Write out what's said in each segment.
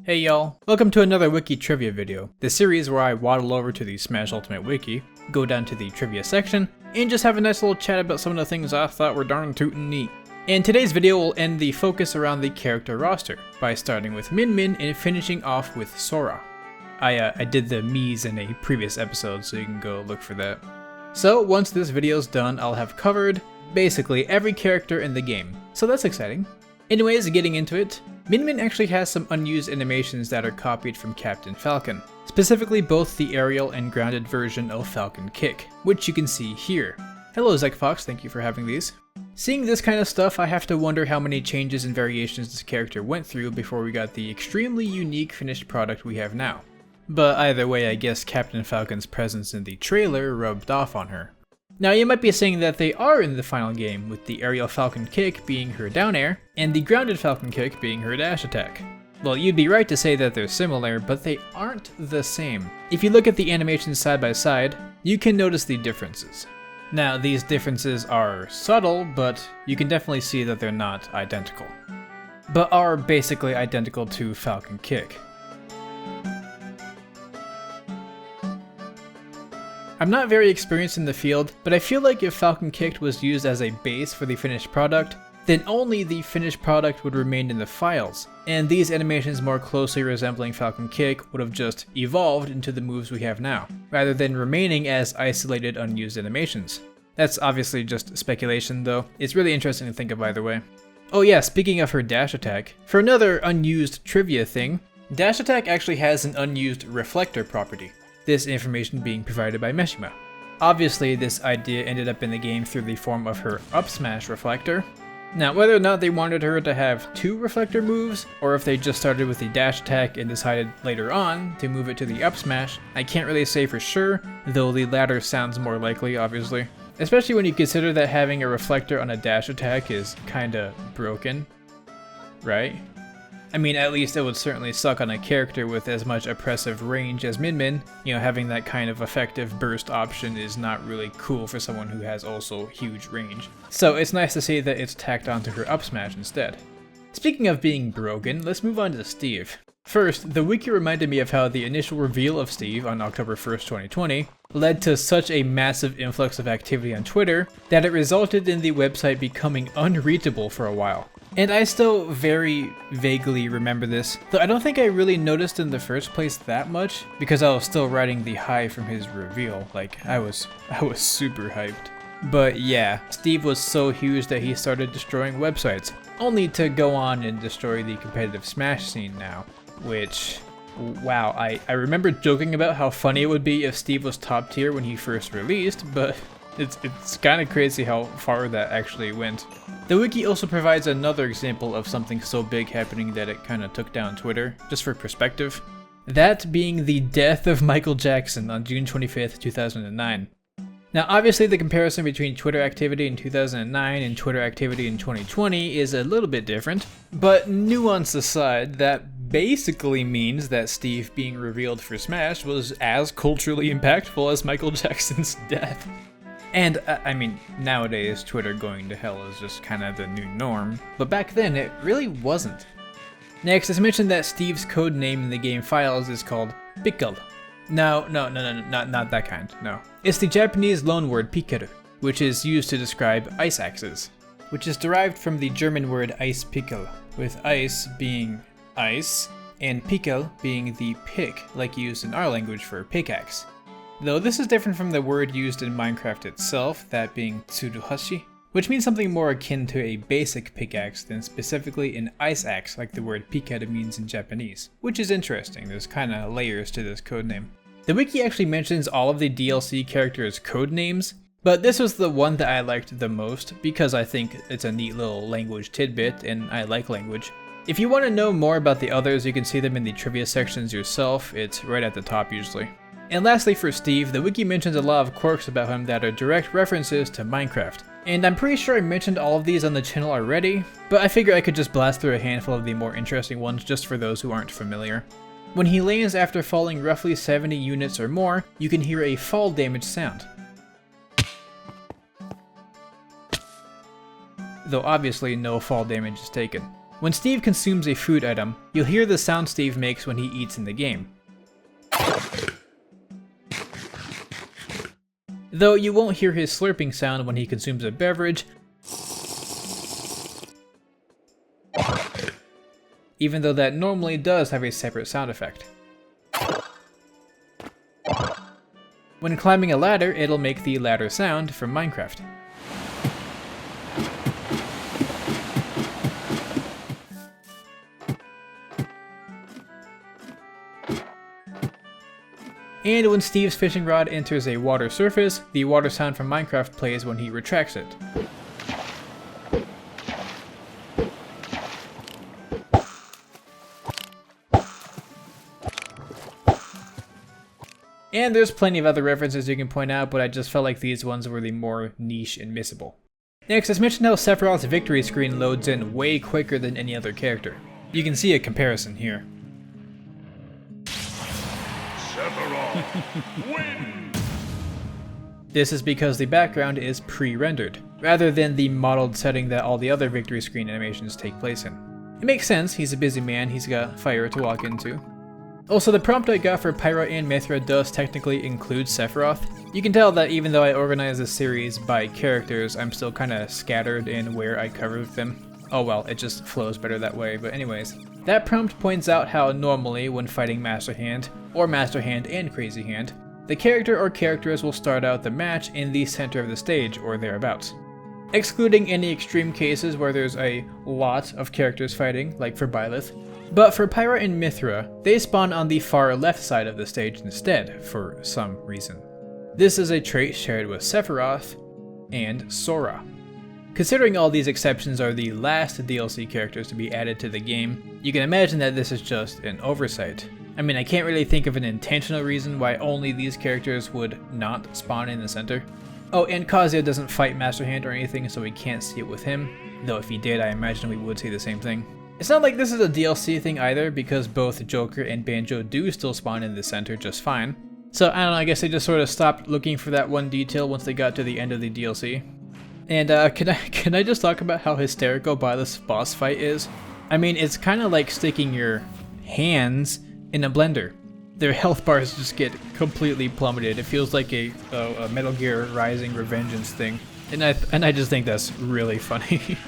Hey y'all, welcome to another Wiki trivia video, the series where I waddle over to the Smash Ultimate Wiki, go down to the trivia section, and just have a nice little chat about some of the things I thought were darn tootin' neat. And today's video will end the focus around the character roster, by starting with Min Min and finishing off with Sora. I did the Mii's in a previous episode, so you can go look for that. So once this video's done, I'll have covered basically every character in the game, so that's exciting. Anyways, getting into it, Min Min actually has some unused animations that are copied from Captain Falcon, specifically both the aerial and grounded version of Falcon Kick, which you can see here. Hello ZekFox, thank you for having these. Seeing this kind of stuff, I have to wonder how many changes and variations this character went through before we got the extremely unique finished product we have now. But either way, I guess Captain Falcon's presence in the trailer rubbed off on her. Now you might be saying that they are in the final game, with the aerial Falcon Kick being her down air, and the grounded Falcon Kick being her dash attack. Well, you'd be right to say that they're similar, but they aren't the same. If you look at the animations side by side, you can notice the differences. Now these differences are subtle, but you can definitely see that they're not identical. But are basically identical to Falcon Kick. I'm not very experienced in the field, but I feel like if Falcon Kick was used as a base for the finished product, then only the finished product would remain in the files, and these animations more closely resembling Falcon Kick would have just evolved into the moves we have now, rather than remaining as isolated unused animations. That's obviously just speculation though, it's really interesting to think of either way. Oh yeah, speaking of her dash attack, for another unused trivia thing, dash attack actually has an unused reflector property. This information being provided by Meshima. Obviously, this idea ended up in the game through the form of her up smash reflector. Now, whether or not they wanted her to have two reflector moves, or if they just started with the dash attack and decided later on to move it to the up smash, I can't really say for sure, though the latter sounds more likely, obviously. Especially when you consider that having a reflector on a dash attack is kinda broken, right? I mean, at least it would certainly suck on a character with as much oppressive range as Min Min. You know, having that kind of effective burst option is not really cool for someone who has also huge range. So it's nice to see that it's tacked onto her up smash instead. Speaking of being broken, let's move on to Steve. First, the wiki reminded me of how the initial reveal of Steve on October 1st, 2020 led to such a massive influx of activity on Twitter that it resulted in the website becoming unreachable for a while. And I still very vaguely remember this, though I don't think I really noticed in the first place that much, because I was still riding the high from his reveal, like I was super hyped. But yeah, Steve was so huge that he started destroying websites, only to go on and destroy the competitive Smash scene now, which, wow, I remember joking about how funny it would be if Steve was top tier when he first released, but it's kind of crazy how far that actually went. The wiki also provides another example of something so big happening that it kind of took down Twitter, just for perspective. That being the death of Michael Jackson on June 25th, 2009. Now obviously the comparison between Twitter activity in 2009 and Twitter activity in 2020 is a little bit different, but nuance aside, that basically means that Steve being revealed for Smash was as culturally impactful as Michael Jackson's death. And, I mean, nowadays Twitter going to hell is just kind of the new norm, but back then it really wasn't. Next, it's mentioned that Steve's code name in the game files is called Pickle. No, not that kind, no. It's the Japanese loanword pikeru, which is used to describe ice axes, which is derived from the German word Eispickel, with ice being ice, and Pickel being the pick, like used in our language for pickaxe. Though this is different from the word used in Minecraft itself, that being tsuruhashi, which means something more akin to a basic pickaxe than specifically an ice axe like the word pikeru means in Japanese, which is interesting. There's kinda layers to this codename. The wiki actually mentions all of the DLC characters' codenames, but this was the one that I liked the most because I think it's a neat little language tidbit and I like language. If you want to know more about the others, you can see them in the trivia sections yourself, it's right at the top usually. And lastly for Steve, the wiki mentions a lot of quirks about him that are direct references to Minecraft. And I'm pretty sure I mentioned all of these on the channel already, but I figure I could just blast through a handful of the more interesting ones just for those who aren't familiar. When he lands after falling roughly 70 units or more, you can hear a fall damage sound. Though obviously no fall damage is taken. When Steve consumes a food item, you'll hear the sound Steve makes when he eats in the game. Though you won't hear his slurping sound when he consumes a beverage, even though that normally does have a separate sound effect. When climbing a ladder, it'll make the ladder sound from Minecraft. And when Steve's fishing rod enters a water surface, the water sound from Minecraft plays when he retracts it. And there's plenty of other references you can point out, but I just felt like these ones were the more niche and missable. Next, let's mention how Sephiroth's victory screen loads in way quicker than any other character. You can see a comparison here. Sephiroth win! This is because the background is pre-rendered, rather than the modeled setting that all the other victory screen animations take place in. It makes sense, he's a busy man, he's got fire to walk into. Also, the prompt I got for Pyra and Mythra does technically include Sephiroth. You can tell that even though I organized this series by characters, I'm still kinda scattered in where I covered them. Oh well, it just flows better that way, but anyways. That prompt points out how normally, when fighting Master Hand, or Master Hand and Crazy Hand, the character or characters will start out the match in the center of the stage, or thereabouts. Excluding any extreme cases where there's a lot of characters fighting, like for Byleth. But for Pyra and Mythra, they spawn on the far left side of the stage instead, for some reason. This is a trait shared with Sephiroth and Sora. Considering all these exceptions are the last DLC characters to be added to the game, you can imagine that this is just an oversight. I mean, I can't really think of an intentional reason why only these characters would not spawn in the center. Oh, and Kazuya doesn't fight Master Hand or anything, so we can't see it with him, though if he did, I imagine we would see the same thing. It's not like this is a DLC thing either, because both Joker and Banjo do still spawn in the center just fine. So I don't know, I guess they just sort of stopped looking for that one detail once they got to the end of the DLC. And can I just talk about how hysterical Byleth's boss fight is? I mean, it's kind of like sticking your hands in a blender. Their health bars just get completely plummeted. It feels like a Metal Gear Rising Revengeance thing. And I just think that's really funny.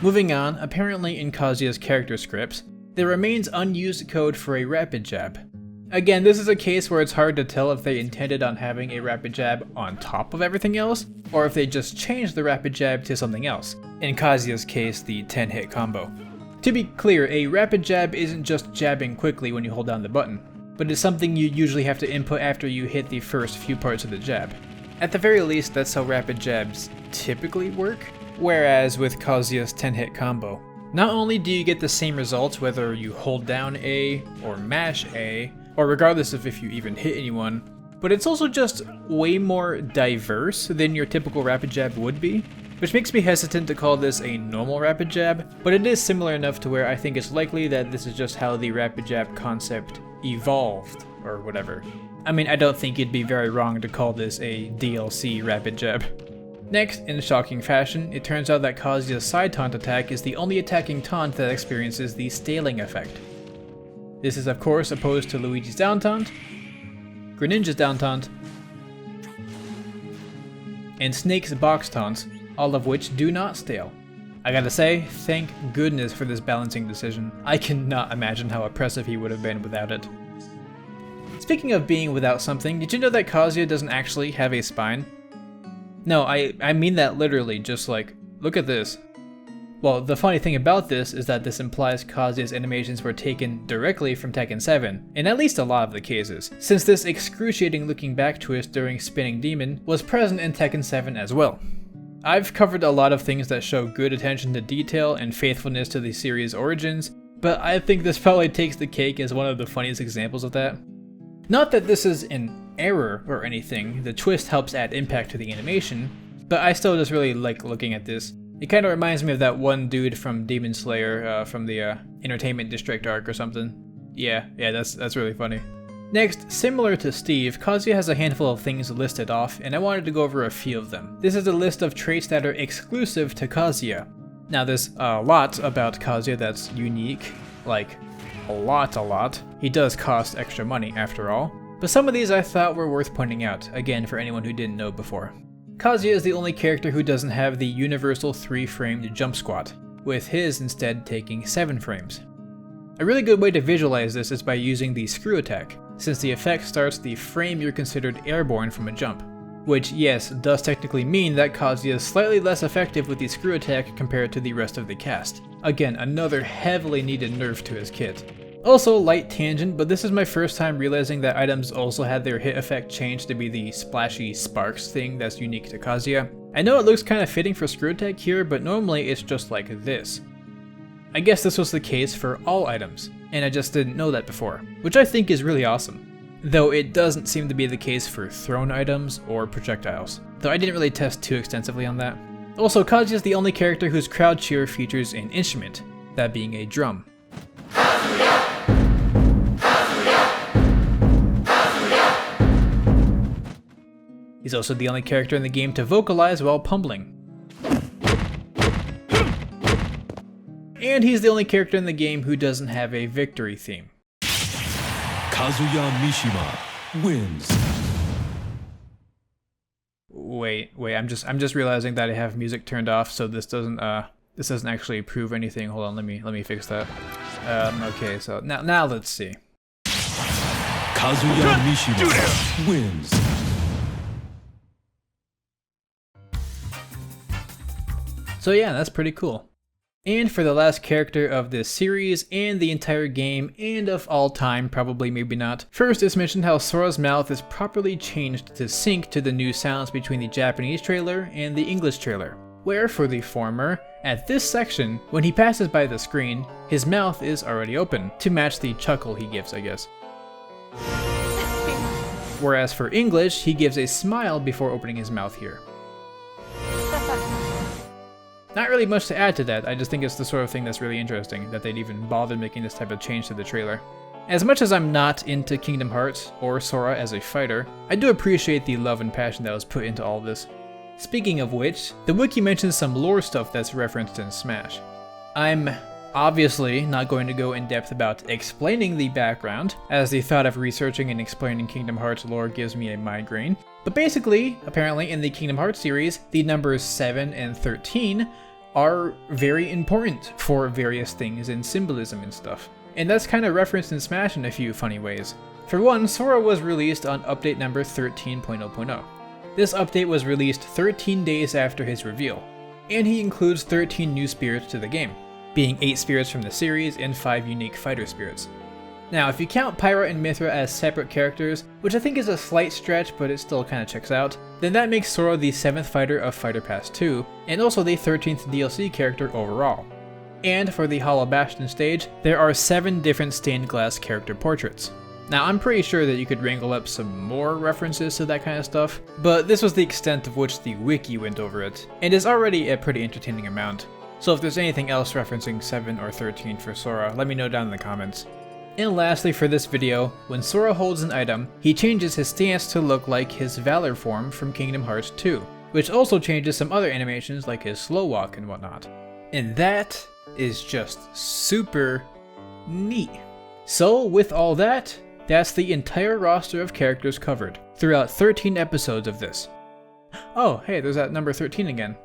Moving on, apparently in Kazuya's character scripts, there remains unused code for a rapid jab. Again, this is a case where it's hard to tell if they intended on having a rapid jab on top of everything else, or if they just changed the rapid jab to something else. In Kazuya's case, the 10-hit combo. To be clear, a rapid jab isn't just jabbing quickly when you hold down the button, but it's something you usually have to input after you hit the first few parts of the jab. At the very least, that's how rapid jabs typically work. Whereas with Kazuya's 10-hit combo, not only do you get the same results whether you hold down A or mash A, or regardless of if you even hit anyone, but it's also just way more diverse than your typical rapid jab would be, which makes me hesitant to call this a normal rapid jab, but it is similar enough to where I think it's likely that this is just how the rapid jab concept evolved, or whatever. I mean, I don't think you'd be very wrong to call this a DLC rapid jab. Next, in shocking fashion, it turns out that Kazuya's side taunt attack is the only attacking taunt that experiences the staling effect. This is of course opposed to Luigi's down taunt, Greninja's down taunt, and Snake's box taunts, all of which do not stale. I gotta say, thank goodness for this balancing decision. I cannot imagine how oppressive he would have been without it. Speaking of being without something, did you know that Kazuya doesn't actually have a spine? No, I mean that literally, just like, look at this. Well, the funny thing about this is that this implies Kazuya's animations were taken directly from Tekken 7, in at least a lot of the cases, since this excruciating looking back twist during Spinning Demon was present in Tekken 7 as well. I've covered a lot of things that show good attention to detail and faithfulness to the series' origins, but I think this probably takes the cake as one of the funniest examples of that. Not that this is an error or anything, the twist helps add impact to the animation, but I still just really like looking at this. It kind of reminds me of that one dude from Demon Slayer from the Entertainment District arc or something. Yeah, that's really funny. Next, similar to Steve, Kazuya has a handful of things listed off, and I wanted to go over a few of them. This is a list of traits that are exclusive to Kazuya. Now there's a lot about Kazuya that's unique, like a lot. He does cost extra money after all, but some of these I thought were worth pointing out, again for anyone who didn't know before. Kazuya is the only character who doesn't have the universal 3-framed jump squat, with his instead taking 7 frames. A really good way to visualize this is by using the screw attack, since the effect starts the frame you're considered airborne from a jump. Which, yes, does technically mean that Kazuya is slightly less effective with the screw attack compared to the rest of the cast. Again, another heavily needed nerf to his kit. Also, light tangent, but this is my first time realizing that items also had their hit effect changed to be the splashy sparks thing that's unique to Kazuya. I know it looks kind of fitting for screw attack here, but normally it's just like this. I guess this was the case for all items, and I just didn't know that before, which I think is really awesome. Though it doesn't seem to be the case for thrown items or projectiles, though I didn't really test too extensively on that. Also, Kazuya is the only character whose crowd cheer features an instrument, that being a drum. He's also the only character in the game to vocalize while pummeling. And he's the only character in the game who doesn't have a victory theme. Kazuya Mishima wins. Wait, I'm just realizing that I have music turned off, so this doesn't actually prove anything. Hold on, let me fix that. Okay, so now let's see. Kazuya Mishima wins. So yeah, that's pretty cool. And for the last character of this series, and the entire game, and of all time, probably maybe not, first it's mentioned how Sora's mouth is properly changed to sync to the new sounds between the Japanese trailer and the English trailer, where for the former, at this section, when he passes by the screen, his mouth is already open, to match the chuckle he gives, I guess. Whereas for English, he gives a smile before opening his mouth here. Not really much to add to that, I just think it's the sort of thing that's really interesting, that they'd even bothered making this type of change to the trailer. As much as I'm not into Kingdom Hearts, or Sora as a fighter, I do appreciate the love and passion that was put into all of this. Speaking of which, the wiki mentions some lore stuff that's referenced in Smash. I'm obviously not going to go in depth about explaining the background, as the thought of researching and explaining Kingdom Hearts lore gives me a migraine. But basically, apparently in the Kingdom Hearts series, the numbers 7 and 13 are very important for various things and symbolism and stuff. And that's kind of referenced in Smash in a few funny ways. For one, Sora was released on update number 13.0.0. This update was released 13 days after his reveal, and he includes 13 new spirits to the game, being 8 spirits from the series and 5 unique fighter spirits. Now, if you count Pyra and Mythra as separate characters, which I think is a slight stretch but it still kinda checks out, then that makes Sora the 7th fighter of Fighter Pass 2, and also the 13th DLC character overall. And for the Hollow Bastion stage, there are 7 different stained glass character portraits. Now, I'm pretty sure that you could wrangle up some more references to that kind of stuff, but this was the extent of which the wiki went over it, and is already a pretty entertaining amount. So if there's anything else referencing 7 or 13 for Sora, let me know down in the comments. And lastly for this video, when Sora holds an item, he changes his stance to look like his Valor form from Kingdom Hearts 2, which also changes some other animations like his slow walk and whatnot. And that is just super neat. So with all that, that's the entire roster of characters covered throughout 13 episodes of this. Oh, hey, there's that number 13 again.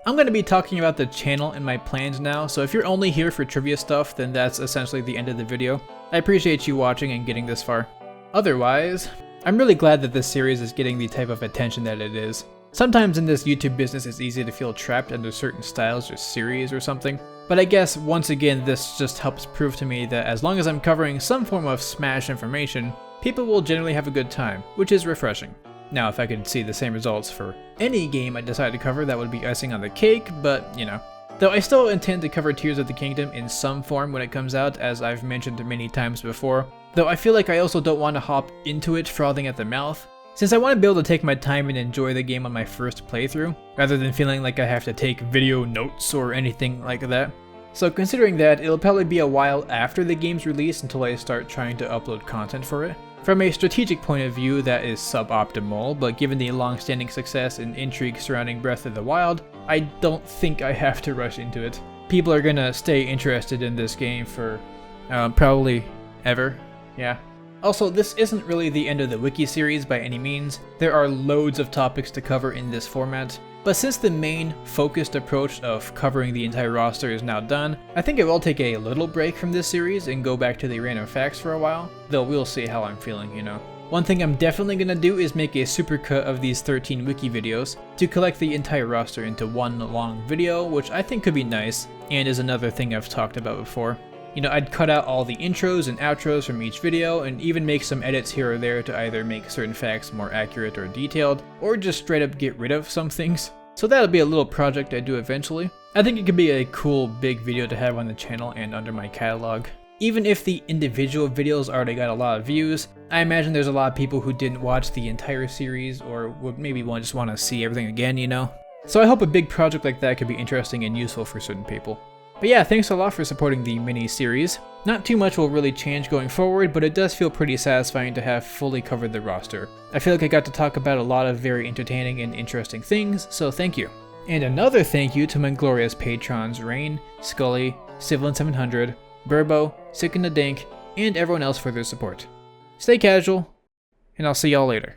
I'm going to be talking about the channel and my plans now, so if you're only here for trivia stuff, then that's essentially the end of the video. I appreciate you watching and getting this far. Otherwise, I'm really glad that this series is getting the type of attention that it is. Sometimes in this YouTube business it's easy to feel trapped under certain styles or series or something, but I guess once again this just helps prove to me that as long as I'm covering some form of Smash information, people will generally have a good time, which is refreshing. Now, if I could see the same results for any game I decide to cover, that would be icing on the cake, but, you know. Though I still intend to cover Tears of the Kingdom in some form when it comes out, as I've mentioned many times before, though I feel like I also don't want to hop into it frothing at the mouth, since I want to be able to take my time and enjoy the game on my first playthrough, rather than feeling like I have to take video notes or anything like that. So considering that, it'll probably be a while after the game's release until I start trying to upload content for it. From a strategic point of view, that is suboptimal, but given the long-standing success and intrigue surrounding Breath of the Wild, I don't think I have to rush into it. People are gonna stay interested in this game for probably ever, yeah. Also, this isn't really the end of the Wiki series by any means. There are loads of topics to cover in this format, but since the main focused approach of covering the entire roster is now done, I think I will take a little break from this series and go back to the random facts for a while, though we'll see how I'm feeling, you know. One thing I'm definitely gonna do is make a supercut of these 13 Wiki videos to collect the entire roster into one long video, which I think could be nice, and is another thing I've talked about before. You know, I'd cut out all the intros and outros from each video, and even make some edits here or there to either make certain facts more accurate or detailed, or just straight up get rid of some things. So that'll be a little project I do eventually. I think it could be a cool big video to have on the channel and under my catalog. Even if the individual videos already got a lot of views, I imagine there's a lot of people who didn't watch the entire series, or would maybe just want to see everything again, you know? So I hope a big project like that could be interesting and useful for certain people. But yeah, thanks a lot for supporting the mini-series. Not too much will really change going forward, but it does feel pretty satisfying to have fully covered the roster. I feel like I got to talk about a lot of very entertaining and interesting things, so thank you. And another thank you to my glorious patrons Raighne, Skully, Civlin700, Burbo, SickanDaDank, and everyone else for their support. Stay casual, and I'll see y'all later.